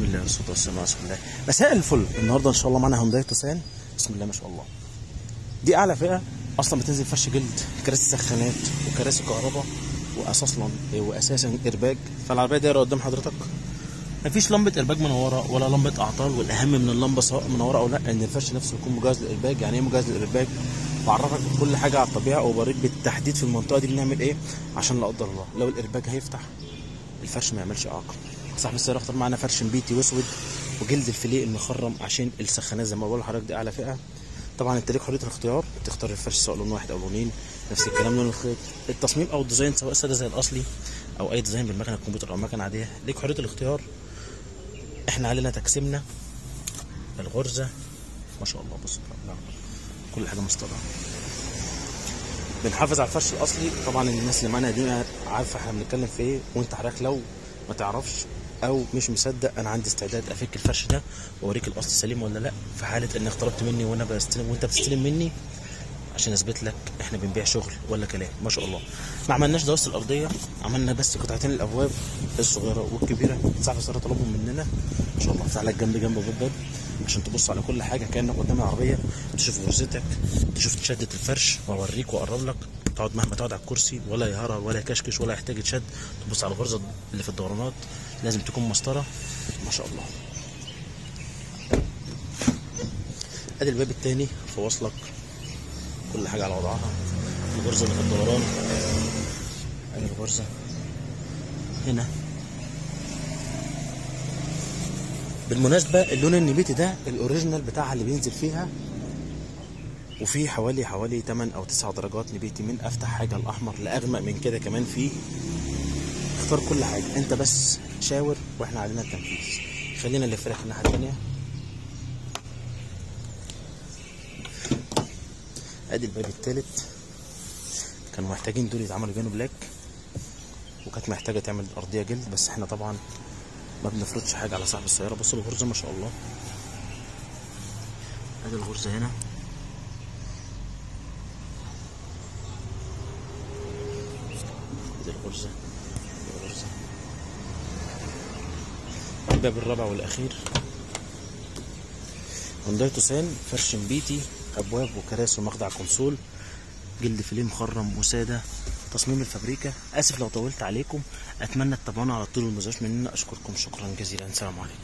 بسم الله والصلاه والسلام على رسول الله. مساء الفل. النهارده ان شاء الله معانا هونداي توسان. بسم الله ما شاء الله. دي اعلى فئه اصلا بتنزل فرش جلد، كراسي سخانات وكراسي كهرباء واساسا ارباج. فالعربيه دايره قدام حضرتك، مفيش لمبه ارباج منوره ولا لمبه اعطال، والاهم من اللمبه سواء منوره او لا ان الفرش نفسه يكون مجهز للارباج. يعني ايه مجهز للارباج؟ بعرفك كل حاجه على الطبيعه وبوريك بالتحديد في المنطقه دي بنعمل ايه عشان لا قدر الله لو الارباج هيفتح الفرش ما يعملش اعاقه. صاحب السياره اختار معانا فرش نبيتي واسود وجلد الفيليه المخرم عشان السخانات زي ما بقول لحضرتك. دي اعلى فئه. طبعا انت ليك حريه الاختيار تختار الفرش سواء لون واحد او لونين، نفس الكلام لون الخيط، التصميم او الديزاين سواء ساده زي الاصلي او اي ديزاين بالمكنه الكمبيوتر او مكنه عاديه، ليك حريه الاختيار. احنا علينا تقسيمنا الغرزه ما شاء الله. بص كل حاجه مسطره. بنحافظ على الفرش الاصلي. طبعا الناس اللي معانا دي عارفه احنا بنتكلم في ايه، وانت حضرتك لو ما تعرفش او مش مصدق انا عندي استعداد افك الفرش ده واوريك الاصل سليم ولا لا، في حاله انك طلبت مني وانا بستلم وانت بتستلم مني عشان اثبت لك احنا بنبيع شغل ولا كلام. ما شاء الله ما عملناش دواسه الارضيه، عملنا بس قطعتين الابواب الصغيره والكبيره. صاحب السياره طلبهم مننا ما شاء الله. افتح لك جنب باب عشان تبص على كل حاجه كانك قدام العربيه، تشوف غرزتك، تشوف شده الفرش، واوريك واقرب لك. تقعد مهما تقعد على الكرسي ولا يهرى ولا يكشكش ولا يحتاج يتشد، تبص على الغرزه اللي في الدورانات لازم تكون مسطره ما شاء الله. ادي الباب التاني في وصلك، كل حاجه على وضعها. الغرزه اللي في الدوران، ادي الغرزه هنا. بالمناسبه اللون النبيتي ده الاوريجينال بتاعها اللي بينزل فيها، وفي حوالي 8 أو 9 درجات نبيتي، من افتح حاجه الاحمر لاغمق من كده كمان. فيه اختار كل حاجه، انت بس شاور واحنا علينا التنفيذ. خلينا نلف لك الناحيه الثانيه. ادي الباب الثالث. كانوا محتاجين دول يتعملوا بينه بلاك، وكانت محتاجه تعمل ارضيه جلد، بس احنا طبعا ما بنفرضش حاجه على صاحب السياره. بصوا الغرزه ما شاء الله. ادي الغرزه هنا، ادي الغرزه، الباب الرابع والاخير. هونداي توسان فرش نبيتي، ابواب وكراسي ومخدع كونسول، جلد فيليه مخرم وساده، تصميم الفابريكا. اسف لو طولت عليكم، اتمنى تتابعونا على طول وما تنسوش مننا. اشكركم شكرا جزيلا. السلام عليكم.